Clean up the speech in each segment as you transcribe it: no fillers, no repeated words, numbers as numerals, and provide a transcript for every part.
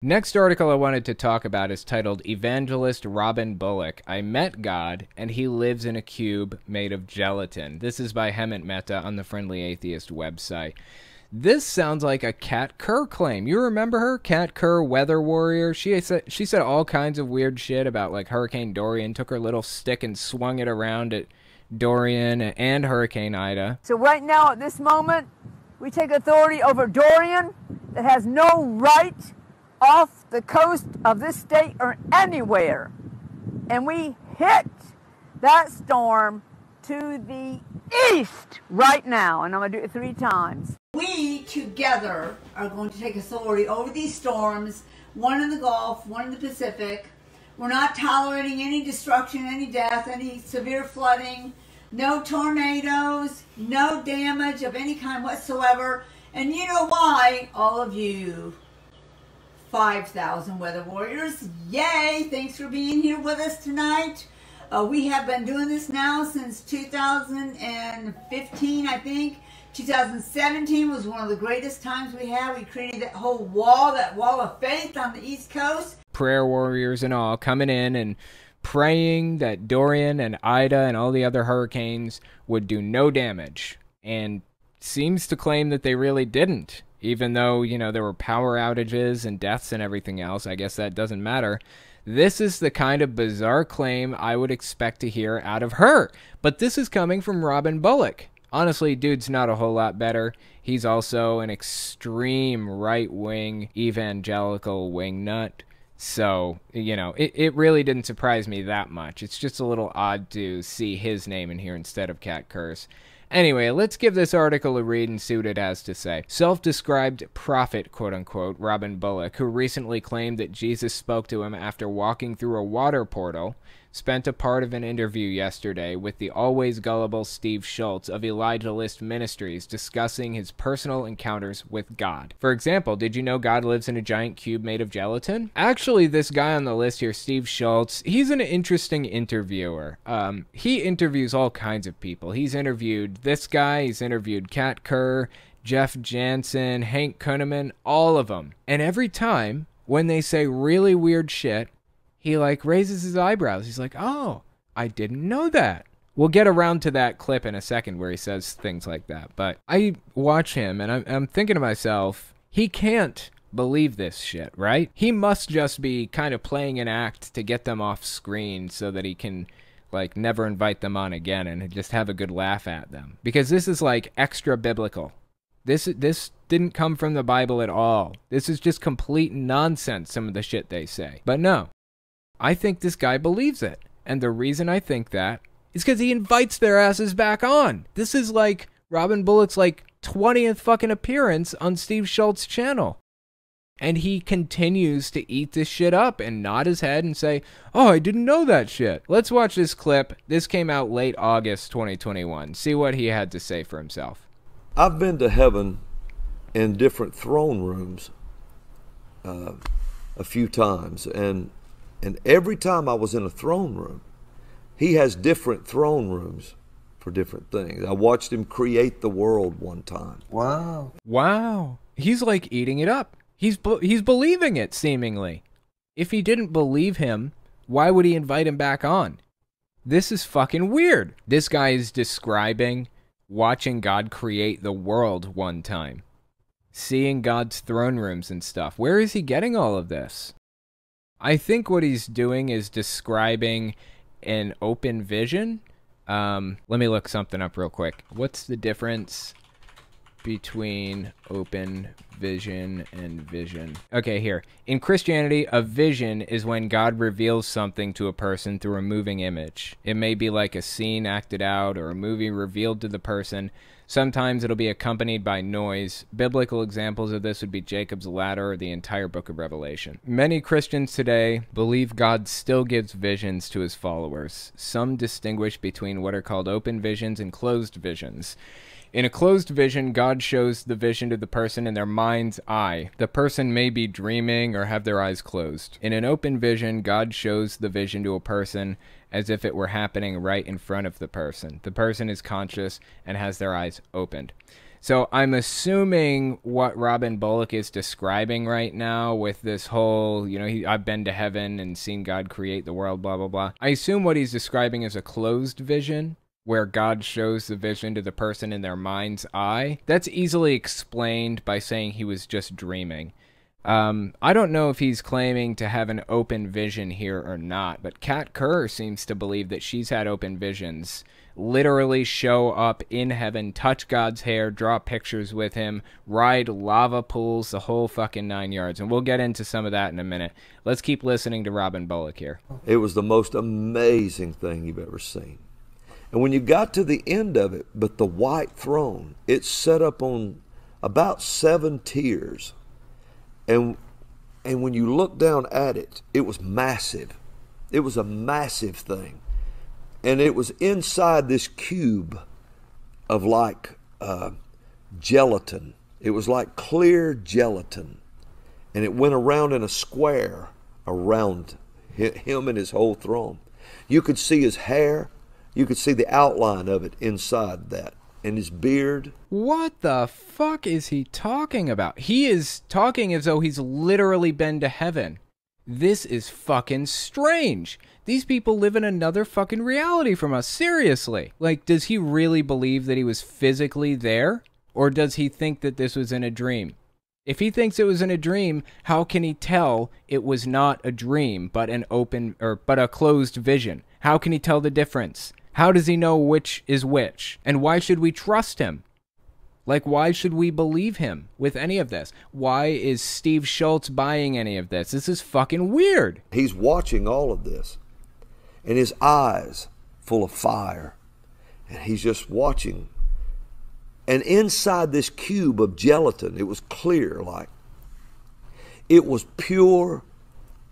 Next article I wanted to talk about is titled Evangelist Robin Bullock. I met God, and he lives in a cube made of gelatin. This is by Hemant Mehta on the Friendly Atheist website. This sounds like a Kat Kerr claim. You remember her? Kat Kerr, weather warrior. She said all kinds of weird shit about like Hurricane Dorian, took her little stick and swung it around at Dorian and Hurricane Ida. So right now at this moment, we take authority over Dorian that has no right off the coast of this state or anywhere. And we hit that storm to the east right now. And I'm going to do it 3 times. We together are going to take authority over these storms, one in the Gulf, one in the Pacific. We're not tolerating any destruction, any death, any severe flooding, no tornadoes, no damage of any kind whatsoever. And you know why, all of you 5,000 weather warriors, yay, thanks for being here with us tonight. We have been doing this now since 2015, I think. 2017 was one of the greatest times we had. We created that whole wall, that wall of faith on the East Coast. Prayer warriors and all coming in and praying that Dorian and Ida and all the other hurricanes would do no damage, and seems to claim that they really didn't. Even though, you know, there were power outages and deaths and everything else, I guess that doesn't matter. This is the kind of bizarre claim I would expect to hear out of her. But this is coming from Robin Bullock. Honestly, dude's not a whole lot better. He's also an extreme right-wing evangelical wingnut. So, you know, it really didn't surprise me that much. It's just a little odd to see his name in here instead of Kat Kerr's. Anyway, let's give this article a read and see what it has to say. Self-described prophet, quote-unquote, Robin Bullock, who recently claimed that Jesus spoke to him after walking through a water portal, spent a part of an interview yesterday with the always gullible Steve Schultz of Elijah List Ministries discussing his personal encounters with God. For example, did you know God lives in a giant cube made of gelatin? Actually, this guy on the list here, Steve Schultz, he's an interesting interviewer. He interviews all kinds of people. He's interviewed this guy, he's interviewed Kat Kerr, Jeff Jansen, Hank Kunneman, all of them. And every time, when they say really weird shit, he like raises his eyebrows. He's like, oh, I didn't know that. We'll get around to that clip in a second where he says things like that. But I watch him and I'm thinking to myself, he can't believe this shit, right? He must just be kind of playing an act to get them off screen so that he can like never invite them on again and just have a good laugh at them. Because this is like extra biblical. This didn't come from the Bible at all. This is just complete nonsense, some of the shit they say. But no. I think this guy believes it. And the reason I think that is because he invites their asses back on. This is like Robin Bullock's like 20th fucking appearance on Steve Schultz's channel. And he continues to eat this shit up and nod his head and say, oh, I didn't know that shit. Let's watch this clip. This came out late August 2021. See what he had to say for himself. I've been to heaven in different throne rooms a few times. And every time I was in a throne room, he has different throne rooms for different things. I watched him create the world one time. Wow. Wow. He's like eating it up. He's believing it, seemingly. If he didn't believe him, why would he invite him back on? This is fucking weird. This guy is describing watching God create the world one time. Seeing God's throne rooms and stuff. Where is he getting all of this? I think what he's doing is describing an open vision. Let me look something up real quick. What's the difference between open vision and vision? Okay, here. In Christianity, a vision is when God reveals something to a person through a moving image. It may be like a scene acted out or a movie revealed to the person. Sometimes it'll be accompanied by noise. Biblical examples of this would be Jacob's ladder or the entire book of Revelation. Many Christians today believe God still gives visions to his followers. Some distinguish between what are called open visions and closed visions. In a closed vision, God shows the vision to the person in their mind's eye. The person may be dreaming or have their eyes closed. In an open vision, God shows the vision to a person as if it were happening right in front of the person. The person is conscious and has their eyes opened. So I'm assuming what Robin Bullock is describing right now with this whole, I've been to heaven and seen God create the world, blah, blah, blah. I assume what he's describing is a closed vision where God shows the vision to the person in their mind's eye. That's easily explained by saying he was just dreaming. I don't know if he's claiming to have an open vision here or not, but Kat Kerr seems to believe that she's had open visions. Literally show up in heaven, touch God's hair, draw pictures with him, ride lava pools, the whole fucking 9 yards. And we'll get into some of that in a minute. Let's keep listening to Robin Bullock here. It was the most amazing thing you've ever seen. And when you got to the end of it, but the white throne, it's set up on about 7 tiers. And when you look down at it, it was massive. It was a massive thing. And it was inside this cube of like gelatin. It was like clear gelatin. And it went around in a square around him and his whole throne. You could see his hair. You could see the outline of it inside that. And his beard. What the fuck is he talking about? He is talking as though he's literally been to heaven. This is fucking strange. These people live in another fucking reality from us, seriously. Like, does he really believe that he was physically there? Or does he think that this was in a dream? If he thinks it was in a dream, how can he tell it was not a dream, but a closed vision? How can he tell the difference? How does he know which is which? And why should we trust him? Like, why should we believe him with any of this? Why is Steve Schultz buying any of this? This is fucking weird. He's watching all of this, and his eyes full of fire, and he's just watching. And inside this cube of gelatin, it was clear, like, it was pure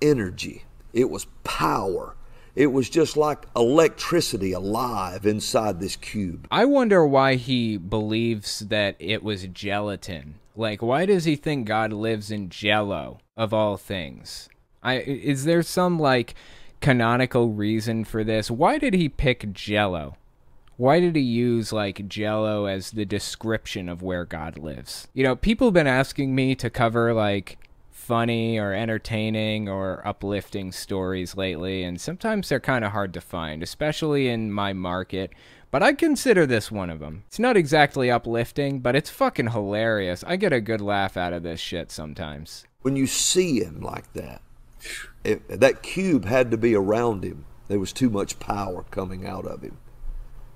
energy. It was power. It was just like electricity alive inside this cube. I wonder why he believes that it was gelatin. Like, why does he think God lives in Jell-O, of all things? Is there some, like, canonical reason for this? Why did he pick Jell-O? Why did he use, like, Jell-O as the description of where God lives? People have been asking me to cover, like, funny or entertaining or uplifting stories lately, and sometimes they're kind of hard to find, especially in my market, but I consider this one of them. It's not exactly uplifting, but it's fucking hilarious. I get a good laugh out of this shit sometimes. When you see him like that, that cube had to be around him. There was too much power coming out of him.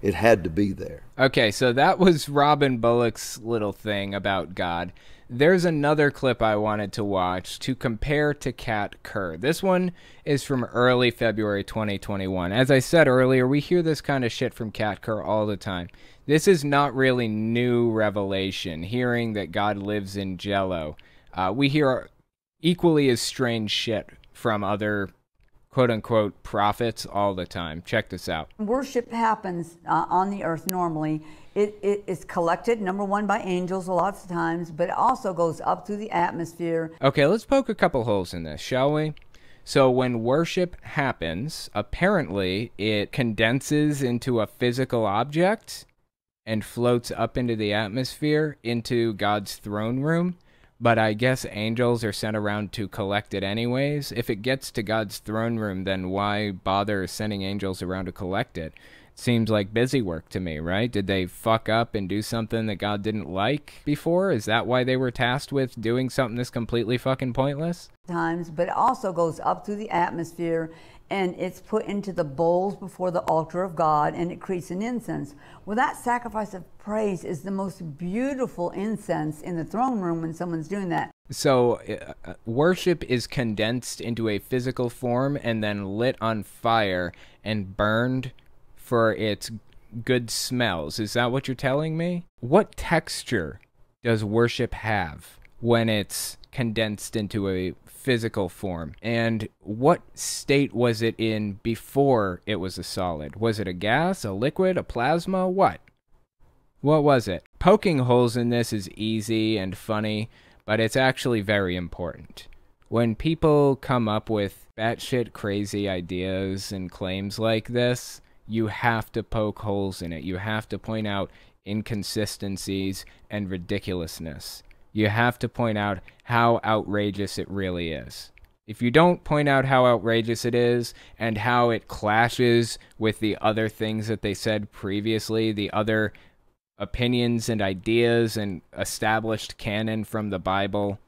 It had to be there. Okay, so that was Robin Bullock's little thing about God. There's another clip I wanted to watch to compare to Kat Kerr. This one is from early February 2021. As I said earlier, we hear this kind of shit from Kat Kerr all the time. This is not really new revelation, hearing that God lives in Jell-O. We hear equally as strange shit from other quote-unquote prophets all the time. Check this out. Worship happens on the earth normally. It is collected, number one, by angels a lot of times, but it also goes up through the atmosphere. Okay, let's poke a couple holes in this, shall we? So when worship happens, apparently it condenses into a physical object and floats up into the atmosphere, into God's throne room. But I guess angels are sent around to collect it anyways. If it gets to God's throne room, then why bother sending angels around to collect it? Seems like busy work to me, right? Did they fuck up and do something that God didn't like before? Is that why they were tasked with doing something that's completely fucking pointless? Times, but it also goes up through the atmosphere, and it's put into the bowls before the altar of God, and it creates an incense. Well, that sacrifice of praise is the most beautiful incense in the throne room when someone's doing that. So worship is condensed into a physical form and then lit on fire and burned for its good smells. Is that what you're telling me? What texture does worship have when it's condensed into a physical form? And what state was it in before it was a solid? Was it a gas, a liquid, a plasma? What was it? Poking holes in this is easy and funny, but it's actually very important. When people come up with batshit crazy ideas and claims like this, you have to poke holes in it. You have to point out, inconsistencies, and ridiculousness. You have to point out how outrageous it really is. If you don't point out how outrageous it is and how it clashes with the other things that they said previously, the other opinions and ideas and established canon from the Bible,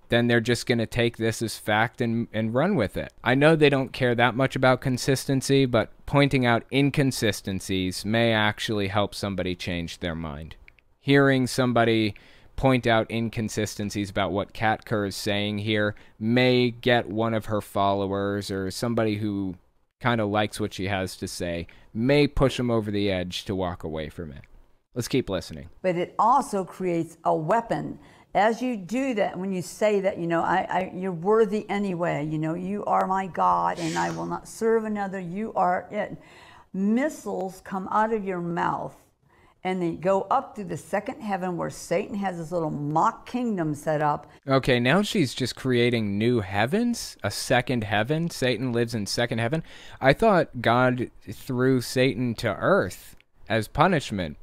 then they're just going to take this as fact and run with it. I know they don't care that much about consistency, but pointing out inconsistencies may actually help somebody change their mind. Hearing somebody point out inconsistencies about what Kat Kerr is saying here may get one of her followers or somebody who kind of likes what she has to say, may push them over the edge to walk away from it. Let's keep listening. But it also creates a weapon. As you do that, when you say that, you're worthy anyway, you are my God and I will not serve another, you are it. Missiles come out of your mouth and they go up through the second heaven where Satan has this little mock kingdom set up. Okay, now she's just creating new heavens? A second heaven? Satan lives in second heaven? I thought God threw Satan to earth as punishment.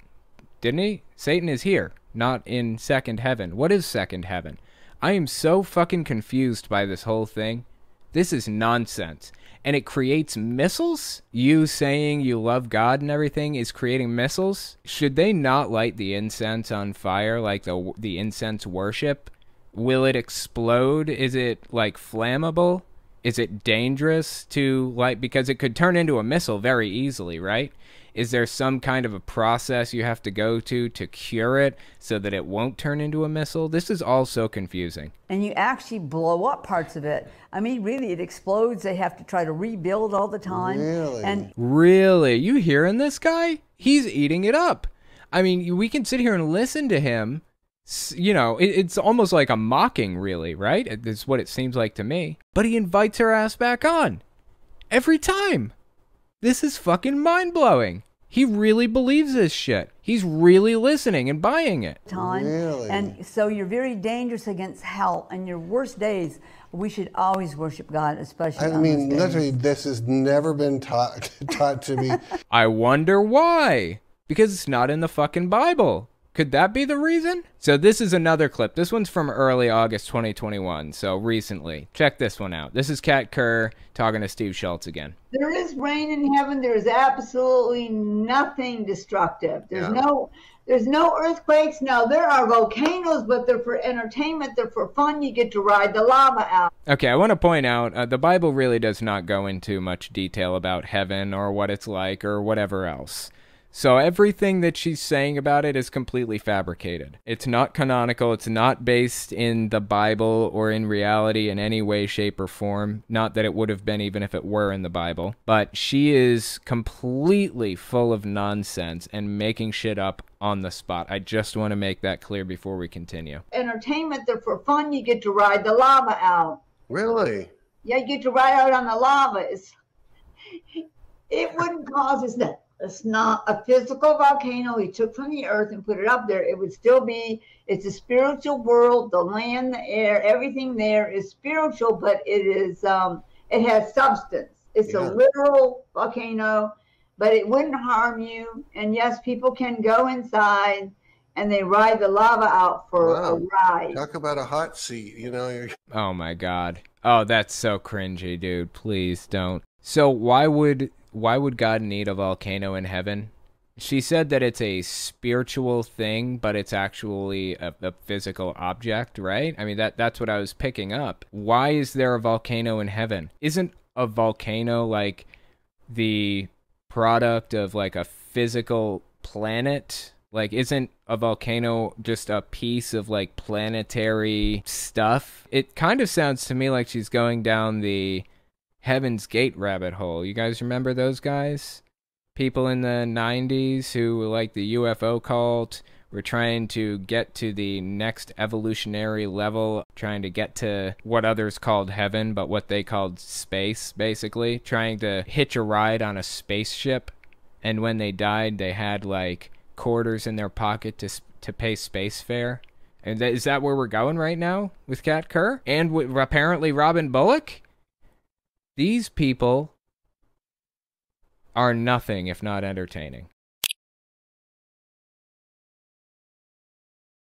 Didn't he? Satan is here, not in second heaven. What is second heaven? I am so fucking confused by this whole thing. This is nonsense. And it creates missiles? You saying you love God and everything is creating missiles? Should they not light the incense on fire like the incense worship? Will it explode? Is it like flammable? Is it dangerous to light? Because it could turn into a missile very easily, right? Is there some kind of a process you have to go to cure it so that it won't turn into a missile? This is all so confusing. And you actually blow up parts of it. I mean, really, it explodes. They have to try to rebuild all the time. Really? And really? You hearing this guy? He's eating it up. I mean, we can sit here and listen to him. It's almost like a mocking, really, right? It's what it seems like to me. But he invites her ass back on. Every time. This is fucking mind-blowing. He really believes this shit. He's really listening and buying it. Time. Really? And so you're very dangerous against hell. And your worst days, we should always worship God, especially I on mean, those days. literally, this has never been taught to me. I wonder why. Because it's not in the fucking Bible. Could that be the reason? So this is another clip. This one's from early August 2021, so recently. Check this one out. This is Kat Kerr talking to Steve Schultz again. There is rain in heaven. There's absolutely nothing destructive. There's no earthquakes. No, there are volcanoes, but they're for entertainment. They're for fun. You get to ride the lava out. Okay, I want to point out, the Bible really does not go into much detail about heaven or what it's like or whatever else. So everything that she's saying about it is completely fabricated. It's not canonical. It's not based in the Bible or in reality in any way, shape, or form. Not that it would have been even if it were in the Bible. But she is completely full of nonsense and making shit up on the spot. I just want to make that clear before we continue. Entertainment, they're for fun. You get to ride the lava out. Really? Yeah, you get to ride out on the lava. It wouldn't cause us that. It's not a physical volcano he took from the earth and put it up there. It would still be, it's a spiritual world, the land, the air, everything there is spiritual, but it is, it has substance. It's a literal volcano, but it wouldn't harm you. And yes, people can go inside and they ride the lava out for a ride. Talk about a hot seat, Oh my God. Oh, that's so cringy, dude. Please don't. So why would God need a volcano in heaven? She said that it's a spiritual thing, but it's actually a physical object, right? I mean, that's what I was picking up. Why is there a volcano in heaven? Isn't a volcano like the product of like a physical planet? Like, isn't a volcano just a piece of like planetary stuff? It kind of sounds to me like she's going down the Heaven's Gate rabbit hole. You guys remember those guys? People in the 90s who were like the UFO cult, were trying to get to the next evolutionary level, trying to get to what others called heaven, but what they called space, basically. Trying to hitch a ride on a spaceship. And when they died, they had like quarters in their pocket to pay space fare. And is that where we're going right now with Kat Kerr? And with apparently Robin Bullock? These people are nothing if not entertaining.